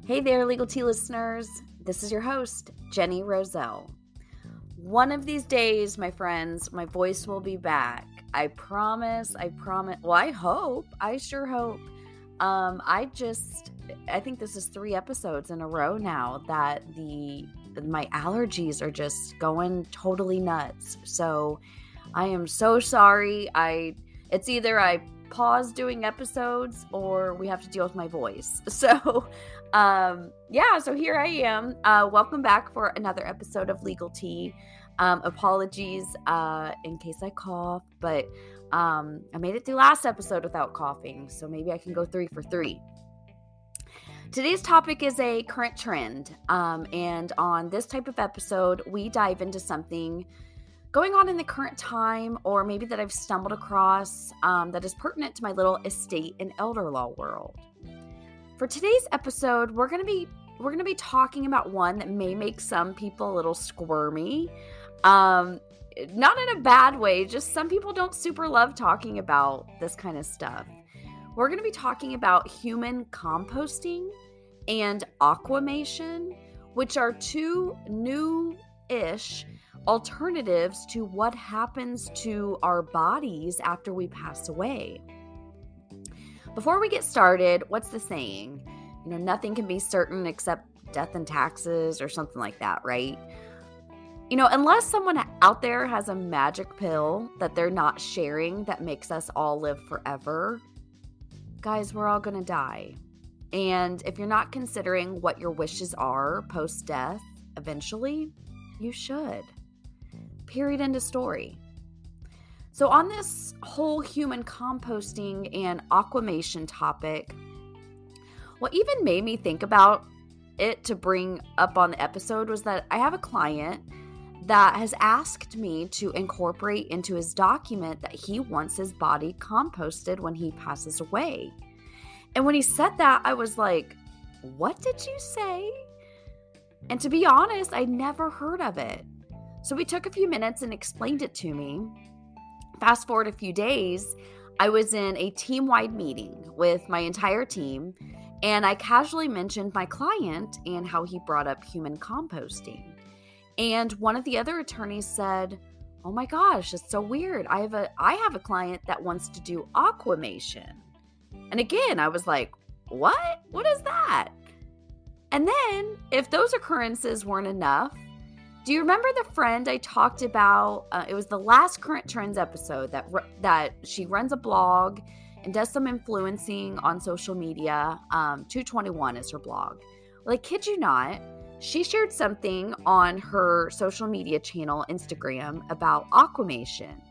Hey there, Legal Tea listeners. This is your host, Jenny Roselle. One of these days, my friends, my voice will be back. I promise. Well, I hope. I sure hope. I think this is 3 episodes in a row now that my allergies are just going totally nuts. So I am so sorry. It's either I pause doing episodes or we have to deal with my voice. So so here I am. Welcome back for another episode of Legal Tea. Apologies in case I cough, but I made it through last episode without coughing, so maybe I can go 3 for 3. Today's topic is a current trend, and on this type of episode, we dive into something going on in the current time, or maybe that I've stumbled across that is pertinent to my little estate and elder law world. For today's episode, we're going to be talking about one that may make some people a little squirmy. Not in a bad way, just some people don't super love talking about this kind of stuff. We're going to be talking about human composting and aquamation, which are 2 new-ish alternatives to what happens to our bodies after we pass away. Before we get started, what's the saying? Nothing can be certain except death and taxes or something like that, right? Unless someone out there has a magic pill that they're not sharing that makes us all live forever, guys, we're all going to die. And if you're not considering what your wishes are post-death, eventually, you should. Period, end of story. So on this whole human composting and aquamation topic, what even made me think about it to bring up on the episode was that I have a client that has asked me to incorporate into his document that he wants his body composted when he passes away. And when he said that, I was like, what did you say? And to be honest, I'd never heard of it. So we took a few minutes and explained it to me. Fast forward a few days, I was in a team-wide meeting with my entire team, and I casually mentioned my client and how he brought up human composting. And one of the other attorneys said, "Oh my gosh, it's so weird. I have a client that wants to do aquamation." And again, I was like, "What? What is that?" And then, if those occurrences weren't enough, do you remember the friend I talked about? It was the last Current Trends episode that she runs a blog and does some influencing on social media. 221 is her blog. Well, I kid you not, she shared something on her social media channel, Instagram, about aquamation.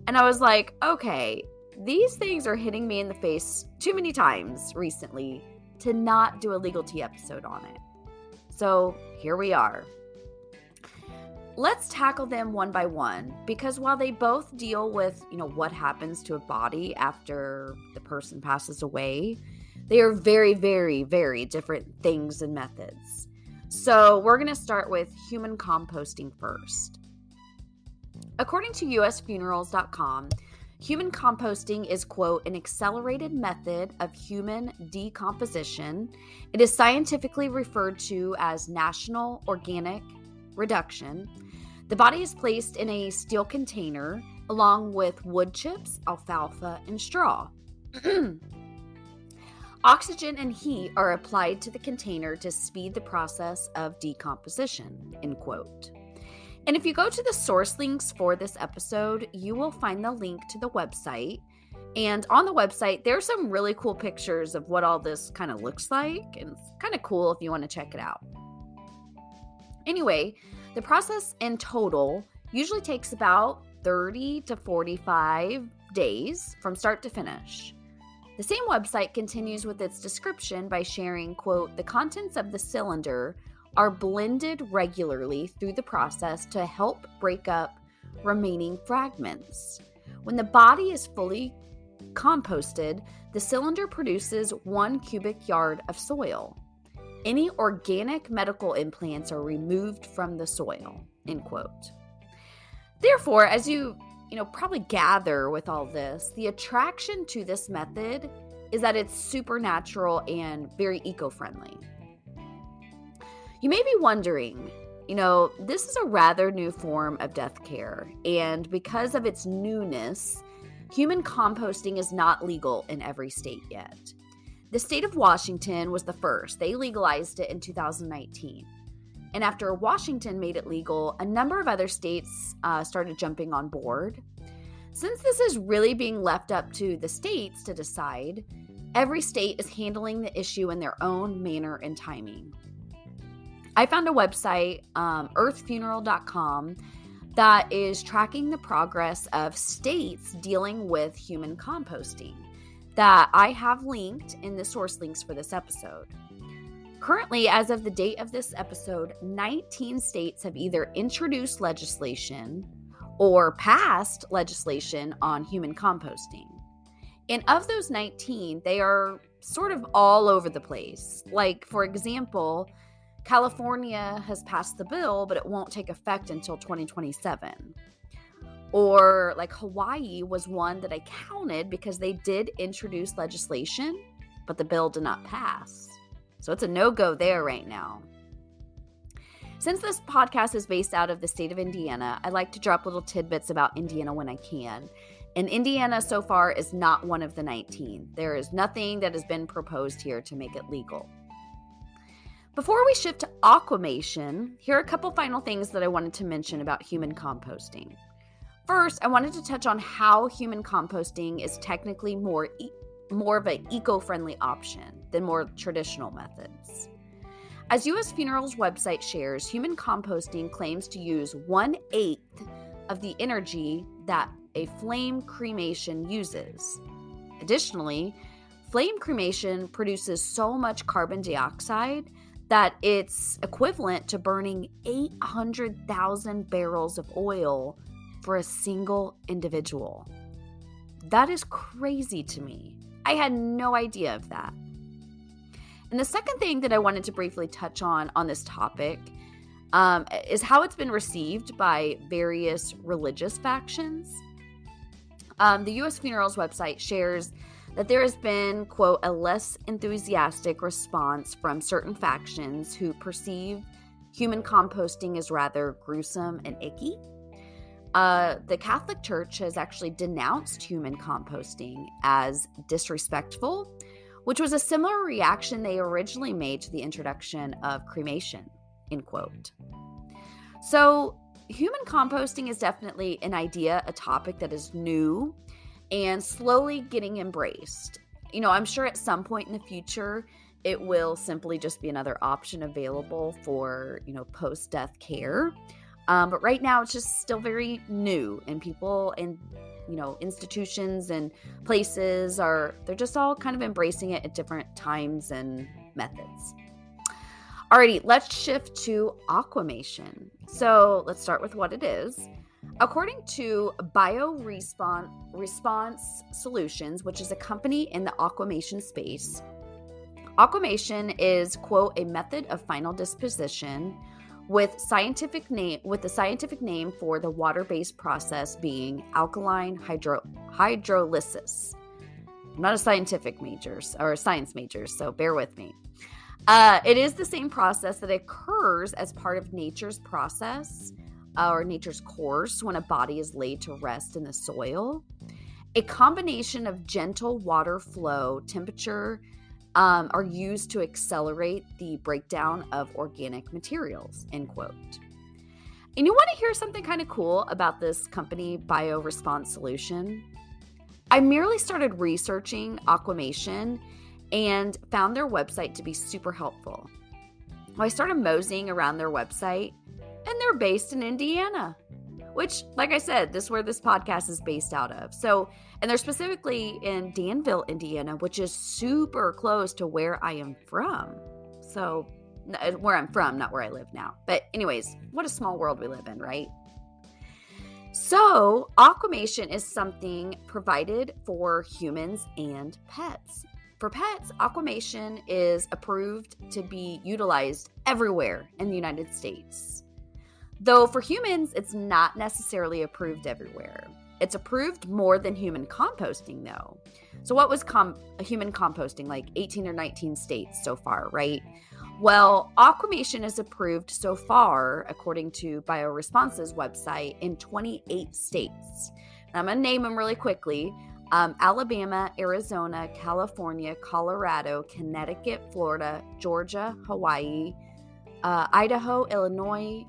And I was like, okay, these things are hitting me in the face too many times recently to not do a Legal Tea episode on it. So here we are. Let's tackle them one by one, because while they both deal with, what happens to a body after the person passes away, they are very, very, very different things and methods. So we're going to start with human composting first. According to usfunerals.com, human composting is, quote, an accelerated method of human decomposition. It is scientifically referred to as National Organic Reduction. The body is placed in a steel container along with wood chips, alfalfa, and straw. Oxygen and heat are applied to the container to speed the process of decomposition, end quote. And if you go to the source links for this episode, you will find the link to the website. And on the website, there's some really cool pictures of what all this kind of looks like. And it's kind of cool if you want to check it out. Anyway, the process in total usually takes about 30 to 45 days from start to finish. The same website continues with its description by sharing, quote, the contents of the cylinder are blended regularly through the process to help break up remaining fragments. When the body is fully composted, the cylinder produces 1 cubic yard of soil. Any organic medical implants are removed from the soil, end quote. Therefore, as you probably gather with all this, the attraction to this method is that it's supernatural and very eco-friendly. You may be wondering, this is a rather new form of death care, and because of its newness, human composting is not legal in every state yet. The state of Washington was the first. They legalized it in 2019. And after Washington made it legal, a number of other states started jumping on board. Since this is really being left up to the states to decide, every state is handling the issue in their own manner and timing. I found a website, earthfuneral.com, that is tracking the progress of states dealing with human composting that I have linked in the source links for this episode. Currently, as of the date of this episode, 19 states have either introduced legislation or passed legislation on human composting. And of those 19, they are sort of all over the place. Like, for example, California has passed the bill, but it won't take effect until 2027. Or like Hawaii was one that I counted because they did introduce legislation, but the bill did not pass. So it's a no-go there right now. Since this podcast is based out of the state of Indiana, I like to drop little tidbits about Indiana when I can. And Indiana so far is not one of the 19. There is nothing that has been proposed here to make it legal. Before we shift to Aquamation, here are a couple final things that I wanted to mention about human composting. First, I wanted to touch on how human composting is technically more of an eco-friendly option than more traditional methods. As U.S. Funeral's website shares, human composting claims to use 1/8 of the energy that a flame cremation uses. Additionally, flame cremation produces so much carbon dioxide that it's equivalent to burning 800,000 barrels of oil for a single individual. That is crazy to me. I had no idea of that. And the second thing that I wanted to briefly touch on this topic is how it's been received by various religious factions. The U.S. Funerals website shares that there has been, quote, a less enthusiastic response from certain factions who perceive human composting as rather gruesome and icky. The Catholic Church has actually denounced human composting as disrespectful, which was a similar reaction they originally made to the introduction of cremation, end quote. So human composting is definitely an idea, a topic that is new and slowly getting embraced. I'm sure at some point in the future, it will simply just be another option available for, post-death care. But right now it's just still very new, and people and, institutions and places they're just all kind of embracing it at different times and methods. Alrighty, let's shift to Aquamation. So let's start with what it is. According to Response Solutions, which is a company in the Aquamation space, Aquamation is, quote, a method of final disposition with the scientific name for the water-based process being alkaline hydrolysis. I'm not a science major, so bear with me. It is the same process that occurs as part of nature's process or nature's course when a body is laid to rest in the soil. A combination of gentle water flow, temperature, are used to accelerate the breakdown of organic materials, end quote. And you want to hear something kind of cool about this company, Response Solution? I merely started researching Aquamation and found their website to be super helpful. I started moseying around their website, and they're based in Indiana, which, like I said, this is where this podcast is based out of. And they're specifically in Danville, Indiana, which is super close to where I am from. So, where I'm from, not where I live now. But anyways, what a small world we live in, right? So, Aquamation is something provided for humans and pets. For pets, Aquamation is approved to be utilized everywhere in the United States. Though for humans, it's not necessarily approved everywhere. It's approved more than human composting, though. So what was human composting? Like 18 or 19 states so far, right? Well, Aquamation is approved so far, according to Bioresponse's website, in 28 states. And I'm going to name them really quickly. Alabama, Arizona, California, Colorado, Connecticut, Florida, Georgia, Hawaii, Idaho, Illinois,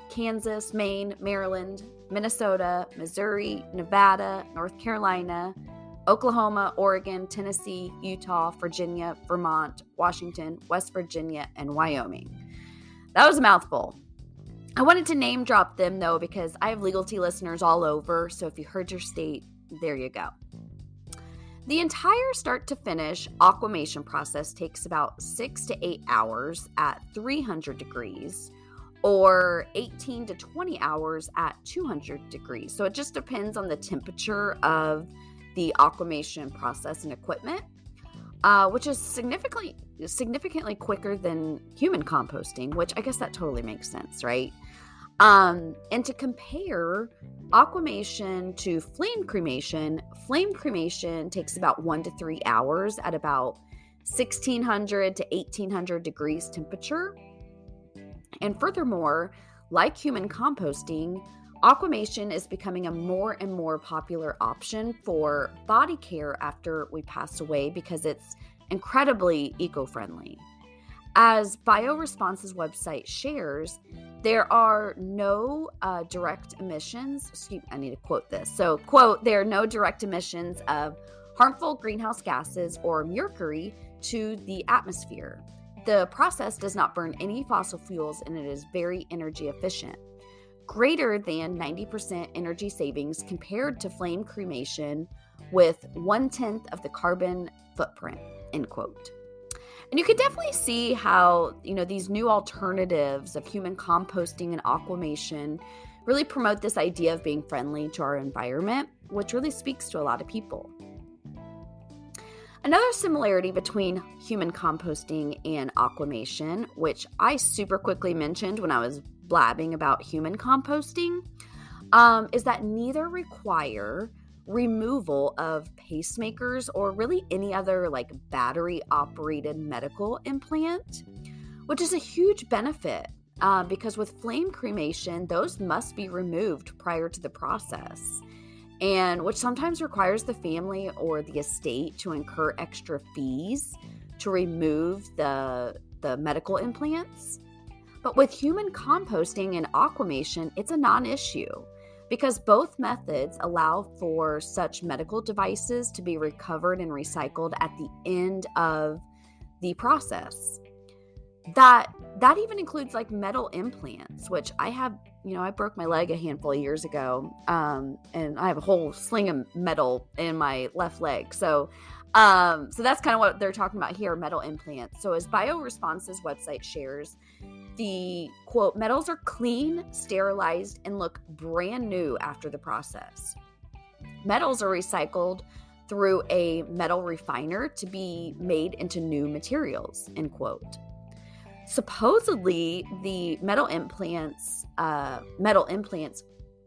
Kansas, Maine, Maryland, Minnesota, Missouri, Nevada, North Carolina, Oklahoma, Oregon, Tennessee, Utah, Virginia, Vermont, Washington, West Virginia, and Wyoming. That was a mouthful. I wanted to name drop them, though, because I have legalty listeners all over, so if you heard your state, there you go. The entire start to finish aquamation process takes about 6 to 8 hours at 300 degrees or 18 to 20 hours at 200 degrees. So it just depends on the temperature of the aquamation process and equipment, which is significantly quicker than human composting, which I guess that totally makes sense, right? And to compare aquamation to flame cremation takes about 1 to 3 hours at about 1600 to 1800 degrees temperature. And furthermore, like human composting, aquamation is becoming a more and more popular option for body care after we pass away because it's incredibly eco-friendly. As Bioresponse's website shares, there are no direct emissions. I need to quote this. So, quote, there are no direct emissions of harmful greenhouse gases or mercury to the atmosphere. The process does not burn any fossil fuels and it is very energy efficient. Greater than 90% energy savings compared to flame cremation with 1/10 of the carbon footprint, end quote. And you can definitely see how, these new alternatives of human composting and aquamation really promote this idea of being friendly to our environment, which really speaks to a lot of people. Another similarity between human composting and aquamation, which I super quickly mentioned when I was blabbing about human composting, is that neither require removal of pacemakers or really any other like battery operated medical implant, which is a huge benefit because with flame cremation, those must be removed prior to the process, and which sometimes requires the family or the estate to incur extra fees to remove the medical implants. But with human composting and aquamation, it's a non-issue because both methods allow for such medical devices to be recovered and recycled at the end of the process. That even includes like metal implants, which I have, I broke my leg a handful of years ago, and I have a whole sling of metal in my left leg. So that's kind of what they're talking about here, metal implants. So as Bioresponse's website shares, the quote, metals are clean, sterilized, and look brand new after the process. Metals are recycled through a metal refiner to be made into new materials, end quote. Supposedly, the metal implants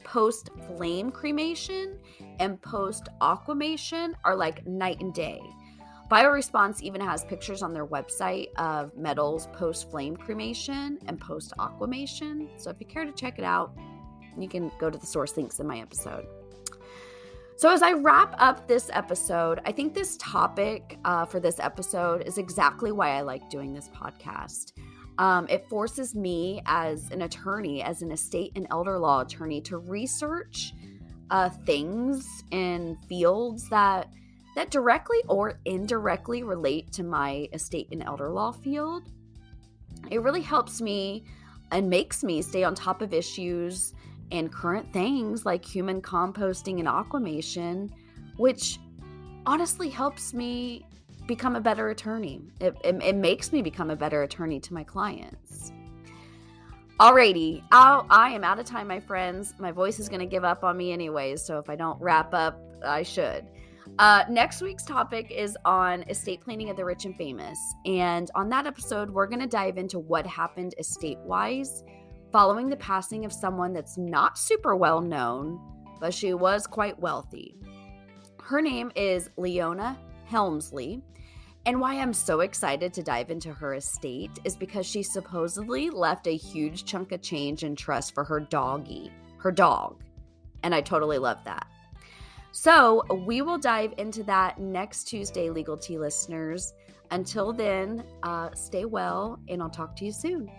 post flame cremation and post aquamation are like night and day. Bioresponse even has pictures on their website of metals post flame cremation and post aquamation. So if you care to check it out, you can go to the source links in my episode. So as I wrap up this episode, I think this topic for this episode is exactly why I like doing this podcast. It forces me as an attorney, as an estate and elder law attorney, to research things in fields that directly or indirectly relate to my estate and elder law field. It really helps me and makes me stay on top of issues and current things like human composting and aquamation, which honestly helps me become a better attorney. It makes me become a better attorney to my clients. Alrighty, I am out of time, my friends. My voice is going to give up on me anyways, so if I don't wrap up, I should. Next week's topic is on estate planning of the rich and famous. And on that episode, we're going to dive into what happened estate-wise following the passing of someone that's not super well known, but she was quite wealthy. Her name is Leona Helmsley, And why I'm so excited to dive into her estate is because she supposedly left a huge chunk of change in trust for her dog. And I totally love that. So we will dive into that next Tuesday, Legal Tea listeners. Until then, stay well, and I'll talk to you soon.